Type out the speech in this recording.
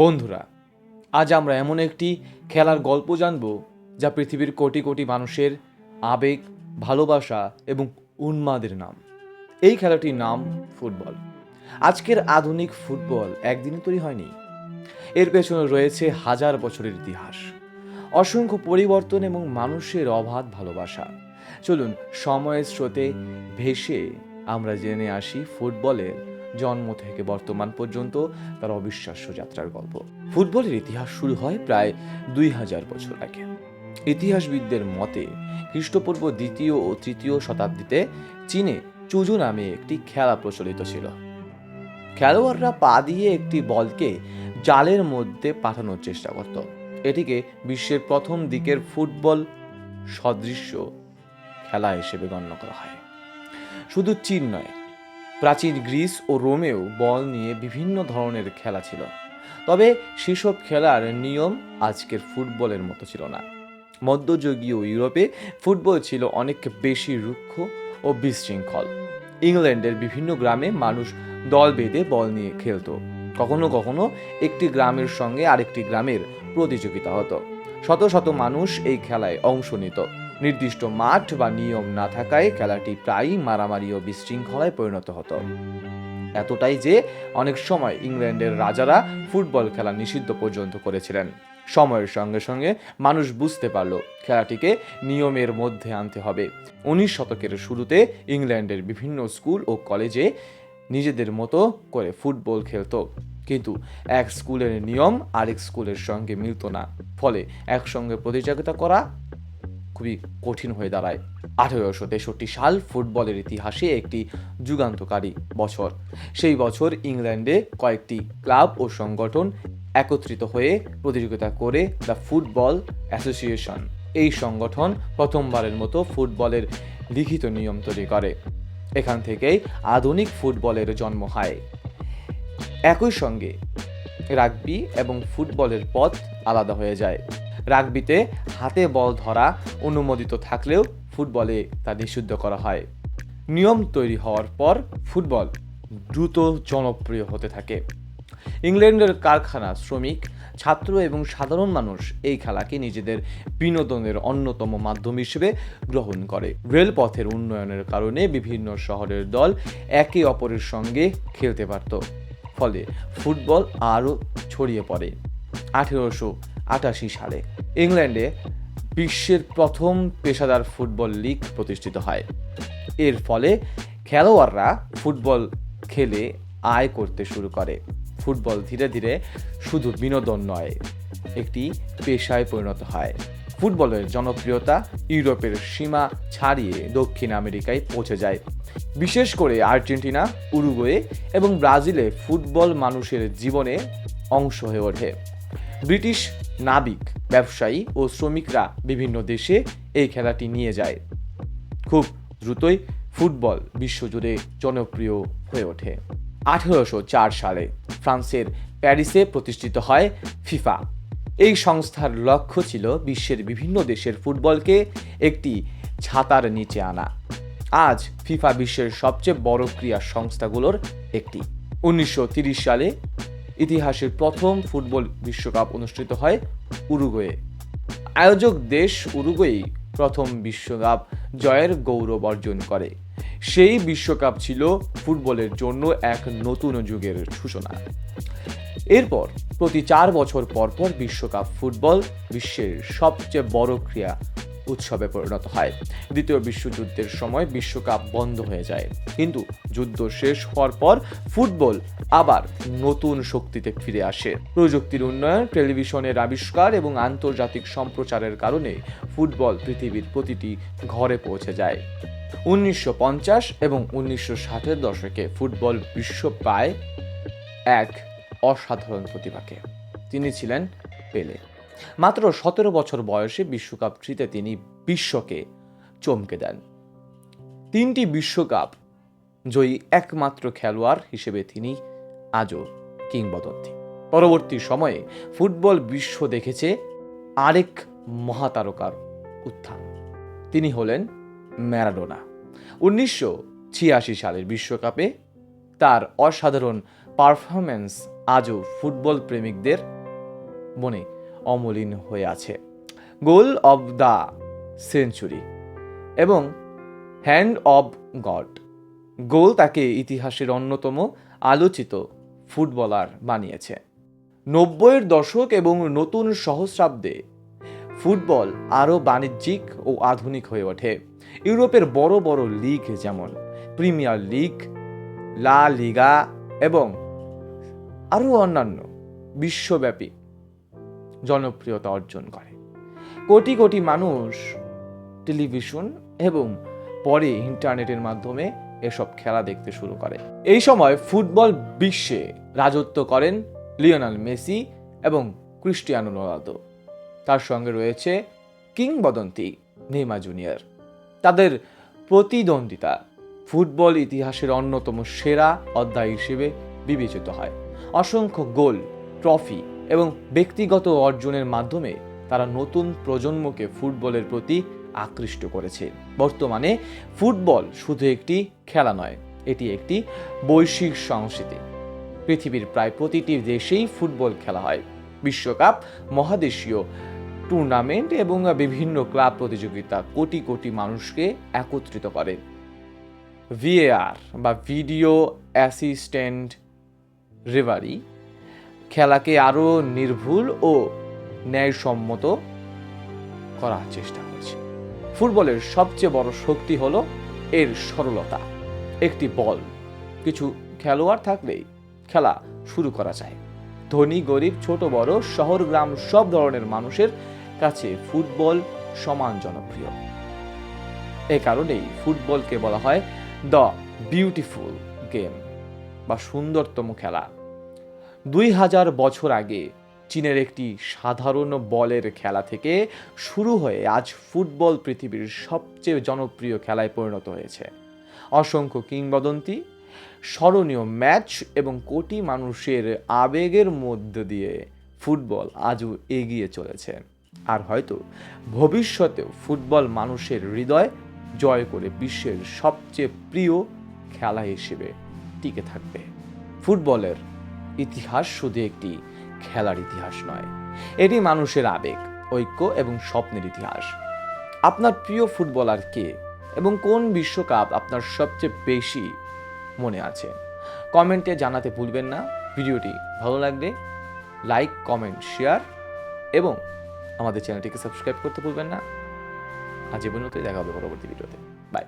বন্ধুরা, আজ আমরা এমন একটি খেলার গল্প জানব যা পৃথিবীর কোটি কোটি মানুষের আবেগ, ভালোবাসা এবং উন্মাদের নাম। এই খেলাটির নাম ফুটবল। আজকের আধুনিক ফুটবল একদিনে তৈরি হয়নি। এর পেছনে রয়েছে হাজার বছরের ইতিহাস, অসংখ্য পরিবর্তন এবং মানুষের অবাধ ভালোবাসা। চলুন সময়ের স্রোতে ভেসে আমরা জেনে আসি ফুটবলের জন্ম থেকে বর্তমান পর্যন্ত তার অবিশ্বাস্য যাত্রার গল্প। ফুটবলের ইতিহাস শুরু হয় প্রায় 2000 বছর আগে। ইতিহাসবিদদের মতে খ্রিস্টপূর্ব 2য় ও 3য় শতাব্দীতে চীনে চুজু নামে একটি খেলা প্রচলিত ছিল। খেলোয়াড়রা পা দিয়ে একটি বলকে জালের মধ্যে পাঠানোর চেষ্টা করত। এটিকে বিশ্বের প্রথম দিকের ফুটবল সদৃশ্য খেলা হিসেবে গণ্য করা হয়। শুধু চীন নয়, প্রাচীন গ্রিস ও রোমেও বল নিয়ে বিভিন্ন ধরনের খেলা ছিল। তবে সেসব খেলার নিয়ম আজকের ফুটবলের মতো ছিল না। মধ্যযুগীয় ইউরোপে ফুটবল ছিল অনেক বেশি রুক্ষ ও বিশৃঙ্খল। ইংল্যান্ডের বিভিন্ন গ্রামে মানুষ দল বেঁধে বল নিয়ে খেলতো। কখনো কখনো একটি গ্রামের সঙ্গে আরেকটি গ্রামের প্রতিযোগিতা হতো। শত শত মানুষ এই খেলায় অংশ নিত। নির্দিষ্ট মাঠ বা নিয়ম না থাকায় খেলাটি প্রায়ই মারামারি ও বিশৃঙ্খলায় পরিণত হতো। এতটাই যে অনেক সময় ইংল্যান্ডের রাজারা ফুটবল খেলা নিষিদ্ধ পর্যন্ত করেছিলেন। সময়ের সঙ্গে সঙ্গে মানুষ বুঝতে পারল খেলাটিকে নিয়মের মধ্যে আনতে হবে। 19 শতকের শুরুতে ইংল্যান্ডের বিভিন্ন স্কুল ও কলেজে নিজেদের মতো করে ফুটবল খেলতো, কিন্তু এক স্কুলের নিয়ম আরেক স্কুলের সঙ্গে মিলত না। ফলে একসঙ্গে প্রতিযোগিতা করা খুবই কঠিন হয়ে দাঁড়ায়। 1863 সাল ফুটবলের ইতিহাসে একটি যুগান্তকারী বছর। সেই বছর ইংল্যান্ডে কয়েকটি ক্লাব ও সংগঠন একত্রিত হয়ে প্রতিযোগিতা করে দ্য ফুটবল অ্যাসোসিয়েশন এই সংগঠন প্রথমবারের মতো ফুটবলের লিখিত নিয়ম তৈরি করে। এখান থেকেই আধুনিক ফুটবলের জন্ম হয়। একই সঙ্গে রাগবি এবং ফুটবলের পথ আলাদা হয়ে যায়। রাগবিতে হাতে বল ধরা অনুমোদিত থাকলেও ফুটবলে তা নিষিদ্ধ করা হয়। নিয়ম তৈরি হওয়ার পর ফুটবল দ্রুত জনপ্রিয় হতে থাকে। ইংল্যান্ডের কারখানা শ্রমিক, ছাত্র এবং সাধারণ মানুষ এই খেলাকে নিজেদের বিনোদনের অন্যতম মাধ্যম হিসেবে গ্রহণ করে। রেলপথের উন্নয়নের কারণে বিভিন্ন শহরের দল একে অপরের সঙ্গে খেলতে পারত। ফলে ফুটবল আরও ছড়িয়ে পড়ে। 1888 সালে ইংল্যান্ডে বিশ্বের প্রথম পেশাদার ফুটবল লীগ প্রতিষ্ঠিত হয়। এর ফলে খেলোয়াড়রা ফুটবল খেলে আয় করতে শুরু করে। ফুটবল ধীরে ধীরে শুধু বিনোদন নয়, একটি পেশায় পরিণত হয়। ফুটবলের জনপ্রিয়তা ইউরোপের সীমা ছাড়িয়ে দক্ষিণ আমেরিকায় পৌঁছে যায়। বিশেষ করে আর্জেন্টিনা, উরুগুয়ে এবং ব্রাজিলে ফুটবল মানুষের জীবনে অংশ হয়ে ওঠে। ব্রিটিশ নাবিক, ব্যবসায়ী ও শ্রমিকরা বিভিন্ন দেশে এই খেলাটি নিয়ে যায়। খুব দ্রুতই ফুটবল বিশ্বজুড়ে জনপ্রিয় হয়ে ওঠে। 1804 সালে ফ্রান্সের প্যারিসে প্রতিষ্ঠিত হয় ফিফা। এই সংস্থার লক্ষ্য ছিল বিশ্বের বিভিন্ন দেশের ফুটবলকে একটি ছাতার নিচে আনা। আজ ফিফা বিশ্বের সবচেয়ে বড় ক্রীড়া সংস্থাগুলোর একটি। 1930 সালে ইতিহাসের প্রথম ফুটবল বিশ্বকাপ অনুষ্ঠিত হয় উরুগুয়ে। আয়োজক দেশ উরুগুয়েই প্রথম বিশ্বকাপ জয়ের গৌরব অর্জন করে। সেই বিশ্বকাপ ছিল ফুটবলের জন্য এক নতুন যুগের সূচনা। এরপর প্রতি 4 বছর পর পর বিশ্বকাপ ফুটবল বিশ্বের সবচেয়ে বড় ক্রীড়া উৎসবে পরিণত হয়। দ্বিতীয় বিশ্বযুদ্ধের সময় বিশ্বকাপ বন্ধ হয়ে যায়, কিন্তু যুদ্ধ শেষ হওয়ার পর ফুটবল আবার নতুন শক্তিতে ফিরে আসে। প্রযুক্তির উন্নয়ন, টেলিভিশনের আবিষ্কার এবং আন্তর্জাতিক সম্প্রচারের কারণে ফুটবল পৃথিবীর প্রতিটি ঘরে পৌঁছে যায়। 1950 এবং 1960-এর দশকে ফুটবল বিশ্ব পায় এক অসাধারণ প্রতিভাকে। তিনি ছিলেন পেলে। মাত্র 17 বছর বয়সে বিশ্বকাপ জিতে তিনি বিশ্বকে চমকে দেন। 3টি বিশ্বকাপ জয়ী একমাত্র খেলোয়াড় হিসেবে তিনি আজও কিংবদন্তি। পরবর্তী সময়ে ফুটবল বিশ্ব দেখেছে আরেক মহাতারকার উত্থান। তিনি হলেন ম্যারাডোনা। 1986 সালের বিশ্বকাপে তার অসাধারণ পারফরম্যান্স আজও ফুটবল প্রেমিকদের মনে অমলিন হয়ে আছে। গোল অব দ্য সেঞ্চুরি এবং হ্যান্ড অব গড গোল তাকে ইতিহাসের অন্যতম আলোচিত ফুটবলার বানিয়েছে। 90-এর দশক এবং নতুন সহস্রাব্দে ফুটবল আরও বাণিজ্যিক ও আধুনিক হয়ে ওঠে। ইউরোপের বড় বড় লিগ যেমন প্রিমিয়ার লিগ, লা লিগা এবং আরও অন্যান্য বিশ্বব্যাপী জনপ্রিয়তা অর্জন করে। কোটি কোটি মানুষ টেলিভিশন এবং পরে ইন্টারনেটের মাধ্যমে এসব খেলা দেখতে শুরু করে। এই সময় ফুটবল বিশ্বে রাজত্ব করেন লিওনেল মেসি এবং ক্রিস্টিয়ানো রোনালদো। তার সঙ্গে রয়েছে কিংবদন্তি নেইমার জুনিয়র। তাদের প্রতিদ্বন্দ্বিতা ফুটবল ইতিহাসের অন্যতম সেরা অধ্যায় হিসেবে বিবেচিত হয়। অসংখ্য গোল, ট্রফি এবং ব্যক্তিগত অর্জনের মাধ্যমে তারা নতুন প্রজন্মকে ফুটবলের প্রতি আকৃষ্ট করেছে। বর্তমানে ফুটবল শুধু একটি খেলা নয়, এটি একটি বৈশ্বিক সংস্কৃতি। পৃথিবীর প্রায় প্রতিটি দেশেই ফুটবল খেলা হয়। বিশ্বকাপ, মহাদেশীয় টুর্নামেন্ট এবং বিভিন্ন ক্লাব প্রতিযোগিতা কোটি কোটি মানুষকে একত্রিত করে। ভিএআর বা ভিডিও অ্যাসিস্ট্যান্ট রেফারি খেলাকে আরও নির্ভুল ও ন্যায়সম্মত করার চেষ্টা করছে। ফুটবলের সবচেয়ে বড় শক্তি হলো এর সরলতা। একটি বল, কিছু খেলোয়াড় থাকলেই খেলা শুরু করা যায়। ধনী গরিব, ছোট বড়, শহর গ্রাম সব ধরনের মানুষের কাছে ফুটবল সমান জনপ্রিয়। এ কারণেই ফুটবলকে বলা হয় দ্য বিউটিফুল গেম বা সুন্দরতম খেলা। 2000 বছর আগে চীনের একটি সাধারণ বলের খেলা থেকে শুরু হয়ে আজ ফুটবল পৃথিবীর সবচেয়ে জনপ্রিয় খেলায় পরিণত হয়েছে। অসংখ্য কিংবদন্তি, স্মরণীয় ম্যাচ এবং কোটি মানুষের আবেগের মধ্য দিয়ে ফুটবল আজও এগিয়ে চলেছে। আর হয়তো ভবিষ্যতেও ফুটবল মানুষের হৃদয় জয় করে বিশ্বের সবচেয়ে প্রিয় খেলা হিসেবে টিকে থাকবে। ফুটবলের ইতিহাস শুধু একটি খেলার ইতিহাস নয়, এটি মানুষের আবেগ, ঐক্য এবং স্বপ্নের ইতিহাস। আপনার প্রিয় ফুটবলার কে এবং কোন বিশ্বকাপ আপনার সবচেয়ে বেশি মনে আছে? কমেন্টে জানাতে ভুলবেন না। ভিডিওটি ভালো লাগলে লাইক, কমেন্ট, শেয়ার এবং আমাদের চ্যানেলটিকে সাবস্ক্রাইব করতে ভুলবেন না। আজ এই পর্যন্তই, দেখা হবে পরবর্তী ভিডিওতে। বাই।